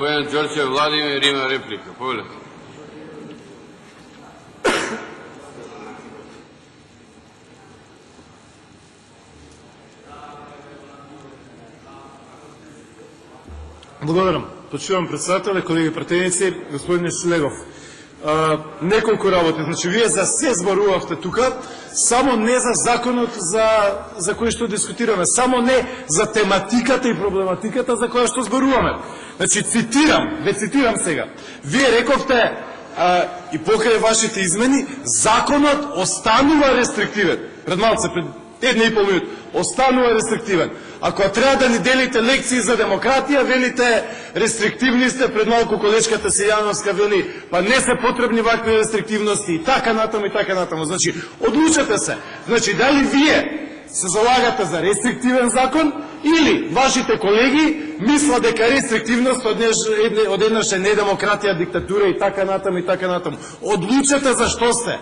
Господин Ѓорчев Владимир има реплика. Повелете. Благодарам. Почувам председателя, колеги пратеници, господин Шилегов. Неколку работи. Значи, вие за се зборувавте тука, само не за законот за кој што дискутираме, само не за тематиката и проблематиката за која што зборуваме. Значи, ве цитирам сега. Вие рековте и покрај вашите измени, законот останува рестриктивен. Пред малце, пред 1,5 минути, останува рестриктивен. Ако треба да ни делите лекции за демократија, велите рестриктивни сте, пред малку колечката Сијановска вели, па не се потребни вакви рестриктивности и така натаму и така натаму. Значи, одлучете се. Значи, дали вие се залагате за рестриктивен закон или вашите колеги мислат дека рестриктивност од еднаш е недемократија, диктатура и така натаму и така натаму. Одлучете за што сте.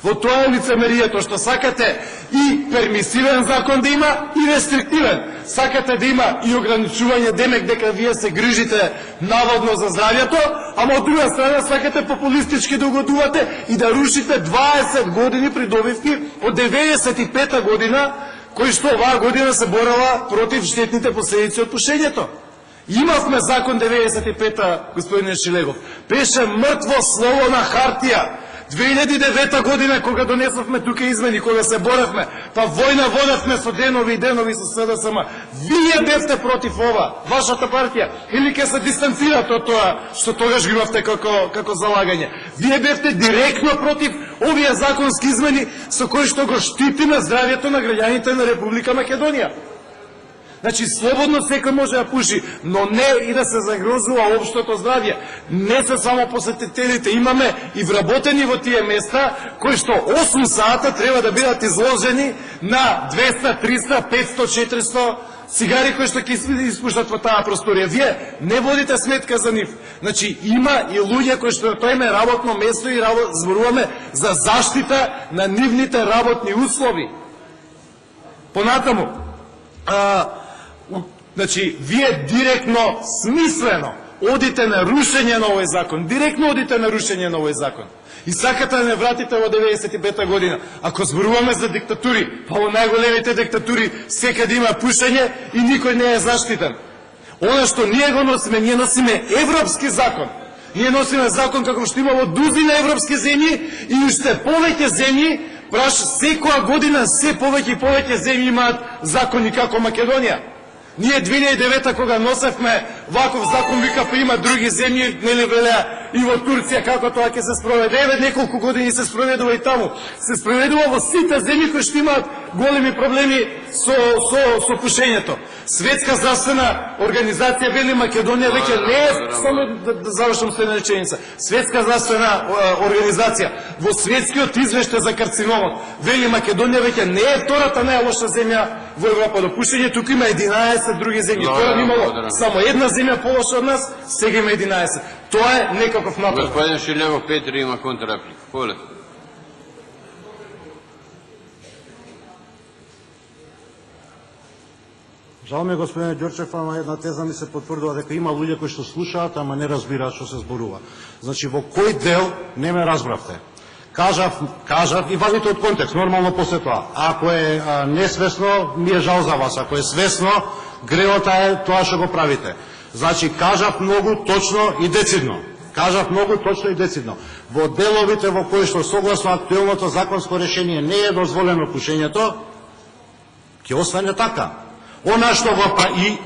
Во тоа е лицемерието, што сакате и пермисивен закон да има и рестриктивен. Сакате да има и ограничување, демек дека вие се грижите наводно за здравјето, ама од друга страна сакате популистички да угодувате и да рушите 20 години придобивки од 95-та година, кои што оваа година се борела против штетните последици од пушењето. Имавме закон 95-та, господине Шилегов. Беше мртво слово на хартија. 2009 година, кога донесовме тука измени, кога се боревме, па војна водевме со денови и денови со СДСМ. Вие бевте против ова, вашата партија, или ке се дистанцирате од тоа што тогаш ги имавте како залагање. Вие бевте директно против овие законски измени со кои што го штитиме здравјето на граѓаните на Република Македонија. Значи, слободно секој може да пуши, но не и да се загрозува општото здравје. Не се само посетителите, имаме и вработени во тие места, кои што 8 сата треба да бидат изложени на 200, 300, 500, 400 цигари кои што ќе испуштат во таа просторија. Вие не водите сметка за нив. Значи, има и луѓе кои што тоа име работно место и зборуваме за заштита на нивните работни услови. Понатаму, значи, вие директно, смислено одите на рушење на овој закон. Директно одите на рушење на овој закон. И сакате да не вратите во 95-та година. Ако зборуваме за диктатури, па во најголемите диктатури секаде има пушење и никој не е заштитен. Оно што ние го носиме, ние носиме европски закон. Ние носиме закон како што има во дузина европски земји и уште повеќе земји, секоја година се повеќе и повеќе земји имаат закони како Македонија. Ние 2009 кога носевме ваков закон, вика, па има други земји, нели велеа и во Турција како тоа ќе се спроведе. Еве неколку години се спроведува и таму. Се спроведува во сите земји кои што имаат големи проблеми со пушењето. Светска здравствена организација вели Македонија веќе не е, само да завршам следна реченица. Светска здравствена организација во светскиот извештај за карциномот вели Македонија веќе не е втората најлоша земја во Европа до пушење, туку има 11 други земји. Тоа имало само една земја полоша од нас, сега има 11. Тоа е некаков напред. Господин Шилегов Петри има контрареплика. Повелете. Жал ми, господине Ѓорчев, ама една теза ми се потврдува дека има луѓе кои што слушаат, ама не разбираат што се зборува. Значи, во кој дел не ме разбравте? Кажав и вадите од контекст, нормално после тоа. Ако е несвесно, ми е жал за вас. Ако е свесно, греота е тоа што го правите. Значи, кажав многу точно и децидно. Во деловите во кои што согласно актуелното законско решение не е дозволено пушењето, ќе остане така. Она што го прави,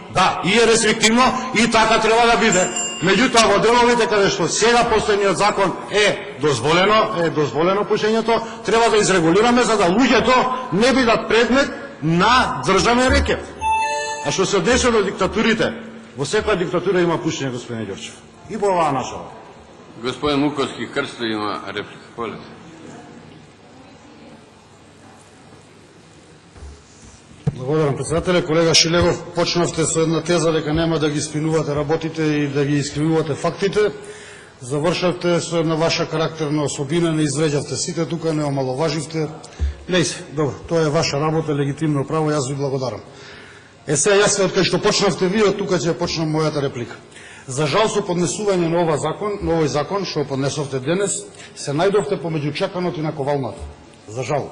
и е рестриктивно, и така треба да биде. Меѓутоа, во деловите каде што сега последниот закон е дозволено пушењето, треба да изрегулираме за да луѓето не бидат предмет на државен рекет. А што се однесе до диктатурите, во секоја диктатура има пушење, господине Ѓорчев. И во оваа наша. Господин Муковски Крсто има реплика. Повелете. Благодарам, председателе. Колега Шилегов, почнавте со една теза дека нема да ги спинувате работите и да ги искривувате фактите. Завршавте со една ваша карактерна особина, не извреđавте сите тука, не омаловаживте. Лејсе, добро, тоа е ваша работа, легитимно право, јас ви благодарам. Сега јас од кај што почнавте вие, од тука ќе почнам мојата реплика. За жал, со поднесување на овој закон, што поднесовте денес, се најдовте помеѓу чеканото и наковалното. За жал.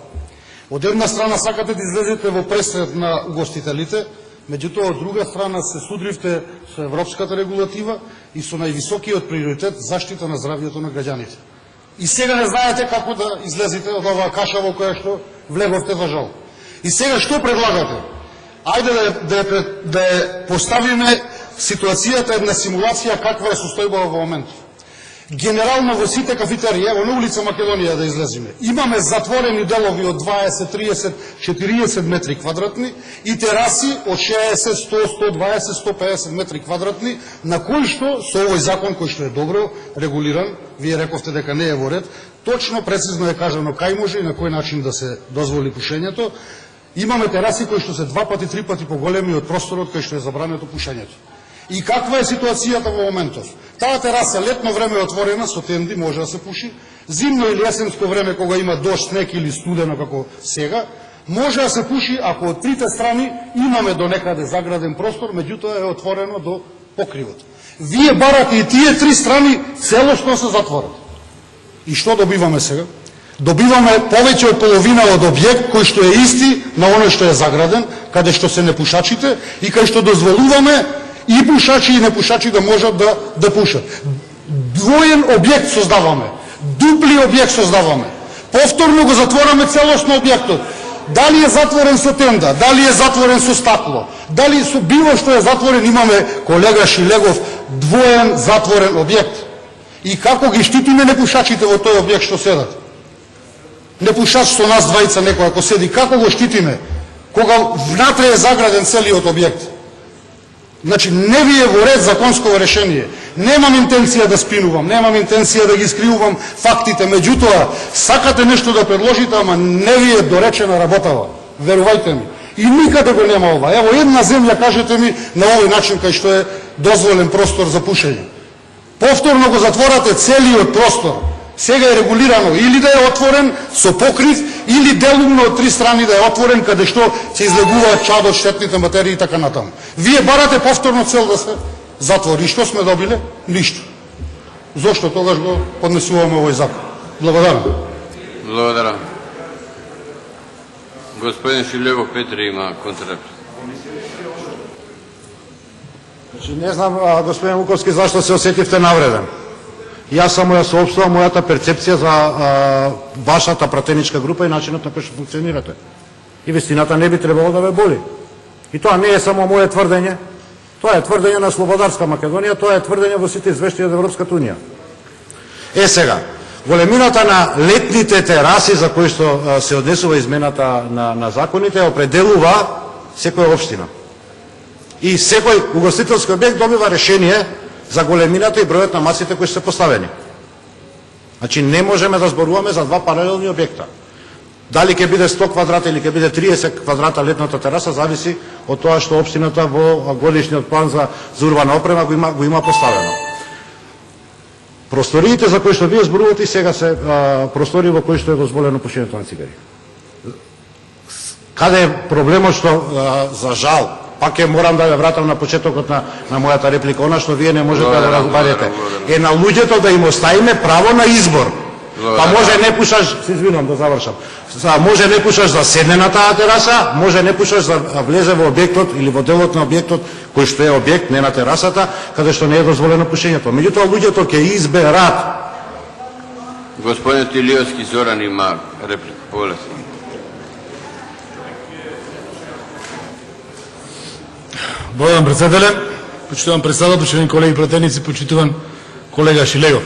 Од една страна сакате да излезете во пресред на угостителите, меѓутоа од друга страна се судривте со европската регулатива и со највисокиот приоритет заштита на здравјето на граѓаните. И сега не знаете како да излезете од оваа каша во која што влеговте, за жал. И сега што предлагате? Ајде да поставиме ситуацијата, една симулација каква е состојбава во моментот. Генерално во сите кафетерии, ево на улица Македонија да излеземе, имаме затворени делови од 20, 30, 40 метри квадратни и тераси од 60, 100, 120, 150 метри квадратни, на кои што со овој закон кој што е добро регулиран, вие рековте дека не е во ред, точно прецизно е кажано кај може и на кој начин да се дозволи пушењето. Имаме тераси кои што се 2 пати, 3 пати поголеми од просторот кој што е забрането пушењето. И каква е ситуацијата во моментов? Таа тераса летно време е отворена, со тенди може да се пуши, зимно или есенско време кога има дожд, снег или студено како сега, може да се пуши ако од трите страни имаме до некаде заграден простор, меѓутоа е отворено до покривот. Вие барате и тие три страни целосно се затворат. И што добиваме сега? Добиваме повеќе од половина од објект кој што е исти на оној што е заграден, каде што се непушачите и кај што дозволуваме и пушачи и непушачи да можат да пушат. Двоен објект создаваме, дупли објект создаваме. Повторно го затвораме целосно објектот. Дали е затворен со тенда, дали е затворен со стакло, дали со било што е затворен, имаме, колега Шилегов, двоен затворен објект. И како ги штитиме непушачите во тој објект што седат? Непушач со нас двајца некој ако седи, како го штитиме? Кога внатре е заграден целиот објект. Значи, не ви е во ред законско решение. Немам интенција да спинувам, немам интенција да ги скривувам фактите, меѓутоа, сакате нешто да предложите, ама не ви е доречена работава. Верувајте ми. И никаде го нема ова. Ево една земја, кажете ми, на овој начин кај што е дозволен простор за пушење. Повторно го затворате целиот простор. Сега е регулирано или да е отворен со покрив, или делумно од три страни да е отворен, каде што се излегуваат чадот, штетните материи и така натаму. Вие барате повторно цел да се затвори. И што сме добиле? Ништо. Зошто тогаш го поднесуваме овој закон? Благодарам. Благодарам. Господин Шилегов Петри има контрреплика. Не знам, господин Луковски, зашто се осетивте навреден. Јас само ја соопштувам мојата перцепција за вашата пратеничка група и начинот на кој што функционирате. И вистината не би требало да ве боли. И тоа не е само моје тврдење, тоа е тврдење на Слободарска Македонија, тоа е тврдење во сите извештаи од Европската унија. Сега, големината на летните тераси за кои што се однесува измената на законите определува секоја општина. И секој угостителски објект добива решение за големината и бројот на масите кои се поставени. Значи не можеме да зборуваме за два паралелни објекта. Дали ќе биде 100 квадрата или ќе биде 30 квадрата летната тераса зависи од тоа што општината во годишниот план за урбана опрема го има поставено. Просториите за кои што вие зборувате сега се простори во кои што е дозволено пушењето на цигари. Каде е проблемот што за жал пак ќе морам да ве вратам на почетокот на мојата реплика, она што вие не можете да разберете. Е на луѓето да им оставиме право на избор. Па може не пушаш, се извинувам да завршам. Може не пушаш за седне на таа тераса, може не пушаш за влезе во објектот или во делот на објектот кој што е објект, не на терасата, каде што не е дозволено пушењето. Меѓутоа луѓето ќе изберат. Господин Илиевски Зоран има реплика. Полесно. Благодарам, председателе. Почитувам председател, почитувани колеги пратеници, почитуван колега Шилегов.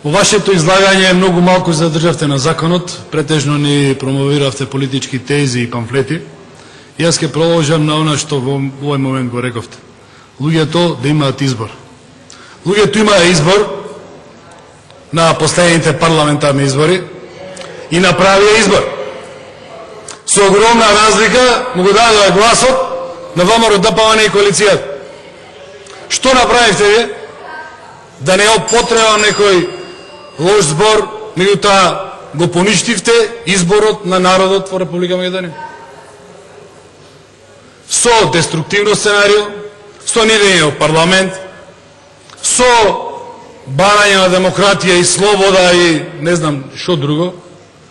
Во вашето излагање многу малку задржавте на законот, претежно ни промовиравте политички тези и памфлети. И јас ќе продолжам на она што во овој момент го рековте. Луѓето да имаат избор. Луѓето имаа избор на последните парламентарни избори и направија избор. Со огромна разлика му го дадоа гласот на ВМРО, ДПМН и коалицијата. Што направивте вие? Да не употребам некој лош збор, меѓутоа го поништивте изборот на народот во Република Македонија. Со деструктивно сценарио, со нидење во парламент, со барање на демократија и слобода и не знам што друго,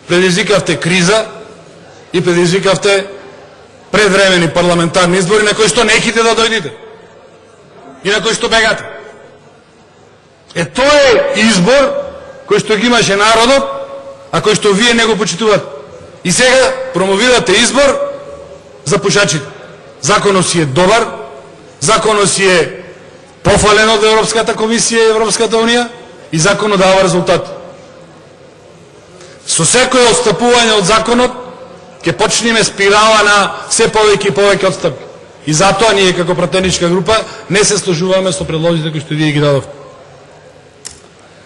предизвикавте криза и предизвикавте предвремени парламентарни избори на кои што неките да дојдите и на кои што бегате. Тоа е избор кој што ги имаше народот, а кој што вие не го почитувате. И сега промовирате избор за пушачите. Законот си е добар, законот си е пофален од Европската комисија и Европската унија и законот дава резултати. Со секој отстапување од законот ќе почнеме спирала на се повеќе и повеќе отстапки. И затоа ние како пратеничка група не се сложуваме со предлозите кои што вие ги дадовте.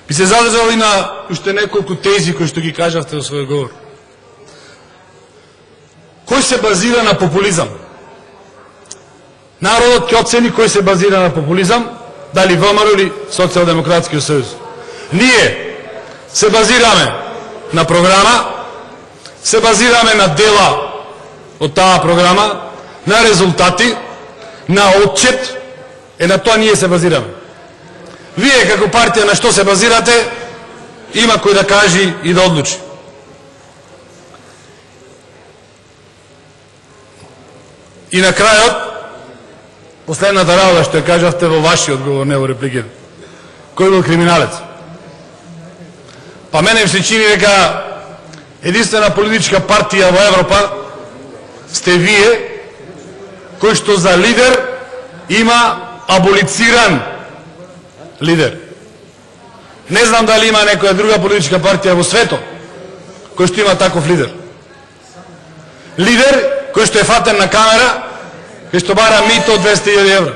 Би се задржал и на уште неколку тези кои што ги кажавте во својот говор. Кој се базира на популизам? Народот ќе оцени кој се базира на популизам, дали ВМРО или Социјалдемократскиот сојуз. Ние се базираме на програма, се базираме на дела од таа програма, на резултати, на отчет, на тоа ние се базираме. Вие како партија на што се базирате, има кој да кажи и да одлучи. И на крајот, последната работа што ја кажавте во вашиот одговор, не во репликите. Кој бил криминалец? Па мене ми се чини дека единствена политичка партија во Европа сте вие, кој што за лидер има аболициран лидер. Не знам дали има некоја друга политичка партија во светот кој што има таков лидер. Лидер кој што е фатен на камера, кој што бара мито од 200.000 евра.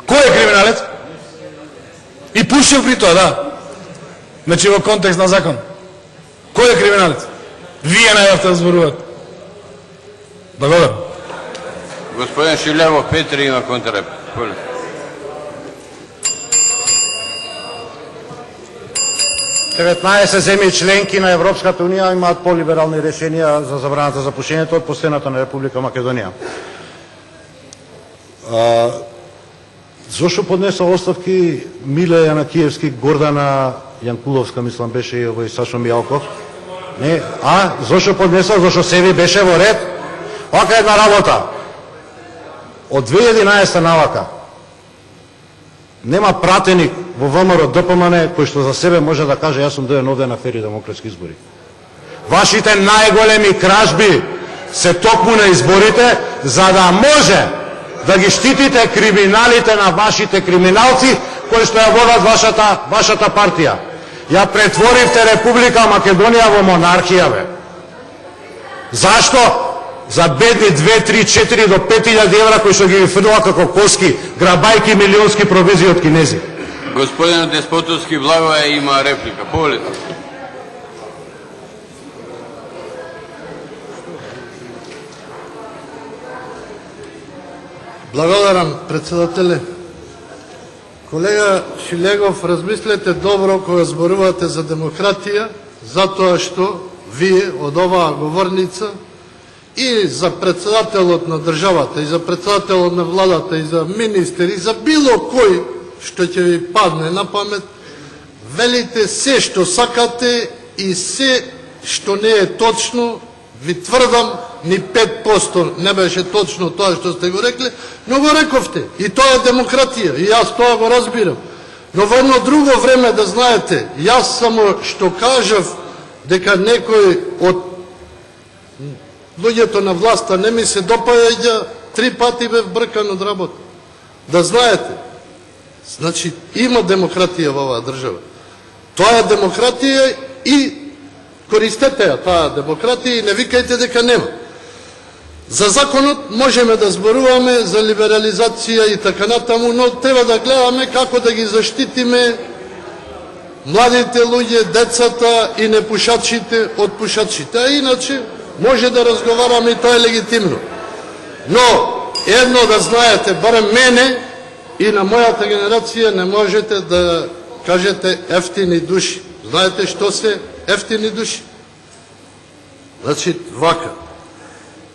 Кој е криминалец? И пушил при тоа, да. Значи во контекст на закон. Кој е криминалец? Вие најавте да зборувате. Благодарам. Господин Шилевов, Петри има контррепли. 19 земји членки на Европската унија имаат полиберални решенија за забраната за пушењето од последната на Република Македонија. Зошто поднеса оставки Миле Јанакиевски, Гордана Јанкуловска, мислам беше и овој Сашо Мијалков? Не, зошто поднеса? Зошто себе беше во ред? Вака една работа. Од 2011 навака нема пратеник во ВМРО ДПМН кој што за себе може да каже јас сум дојден овде на фери демократски избори. Вашите најголеми кражби се токму на изборите за да може да ги штитите криминалите на вашите криминалци кои што ја водат вашата партија. Ја претворивте Република Македонија во монархија, бе. Зашто? За бедни 2, 3, 4 до 5.000 евра кои што ги фрлува како коски, грабајки милионски провизии од кинези. Господин Деспотовски Благоја има реплика. Поволите. Благодарам, председателе. Колега Шилегов, размислете добро кога зборувате за демократија, затоа што вие од оваа говорница и за председателот на државата, и за председателот на владата, и за министер, и за било кој што ќе ви падне на памет, велите се што сакате и се што не е точно, ви тврдам, ни 5% не беше точно тоа што сте го рекли, но го рековте. И тоа е демократија, и јас тоа го разбирам. Но во едно друго време, да знаете, јас само што кажав дека некој од луѓето на власта не ми се допаѓа, 3 пати бев бркан од работа. Да знаете, значи има демократија во оваа држава. Тоа е демократија и користете ја таа демократија и не викајте дека нема. За законот можеме да зборуваме за либерализација и така натаму, но треба да гледаме како да ги заштитиме младите луѓе, децата и непушачите од пушачите. А иначе може да разговараме и тоа е легитимно. Но едно да знаете, барем мене и на мојата генерација не можете да кажете ефтини души. Знаете што се ефтини души? Значи, вака.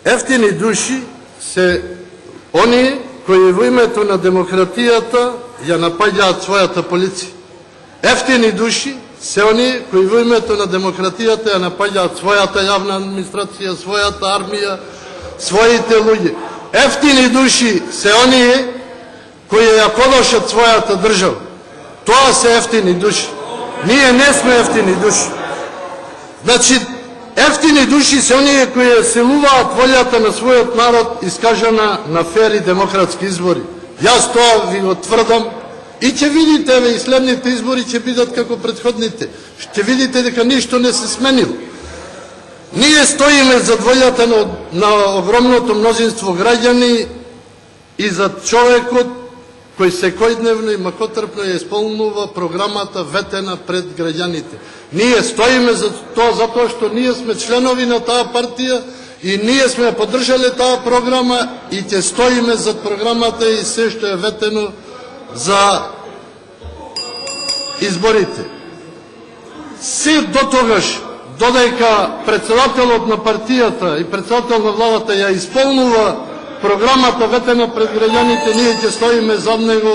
Ефтини души се оние кои во името на демократијата ја напаѓаат својата полиција. Ефтини души се оние кои во името на демократијата ја напаѓаат својата јавна администрација, својата армија, своите луѓе. Ефтини души се оние кои ја подошат својата држава. Тоа се ефтини души. Ние не сме ефтини души. Значи, ефтини души се оние кои ја силуваат волјата на својот народ искажана на фер и демократски избори. Јас тоа ви го тврдам и ќе видите, и следните избори ќе бидат како претходните. Ќе видите дека ништо не се сменило. Ние стоиме зад волјата на огромното мнозинство граѓани и зад човекот кој секојдневно и макотрпно ја исполнува програмата ветена пред граѓаните. Ние стоиме за тоа затоа што ние сме членови на таа партија и ние сме поддржале таа програма и ќе стоиме зад програмата и се што е ветено за изборите. Се до тогаш, додека председателот на партијата и председател на владата ја исполнува програмата ветена пред граѓаните, ние ќе стоиме зад него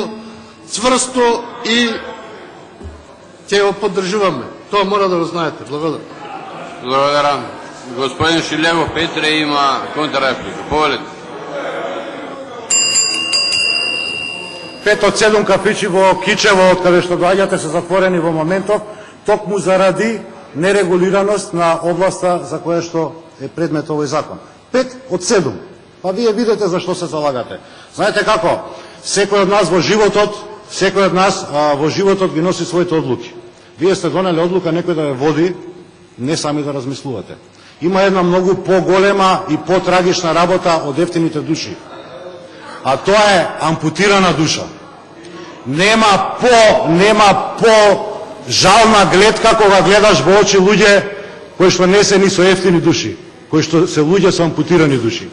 цврсто и ќе го поддржуваме. Тоа мора да го знаете. Благодарам. Благодарам. Господин Шилевов Петре има контрреплика. Повелете. 5 од 7 кафичи во Кичево, од каде што доаѓате, се затворени во моментов, токму заради нерегулираност на областа за која што е предмет овој закон. 5 од 7. Па вие видите за што се залагате. Знаете како? Секој од нас во животот, ги носи своите одлуки. Вие сте донели одлука некој да ве води, не сами да размислувате. Има една многу поголема и потрагична работа од ефтините души. А тоа е ампутирана душа. Нема по жална гледка кога гледаш во очи луѓе кои што не се ни со ефтини души, кои што се луѓе со ампутирани души.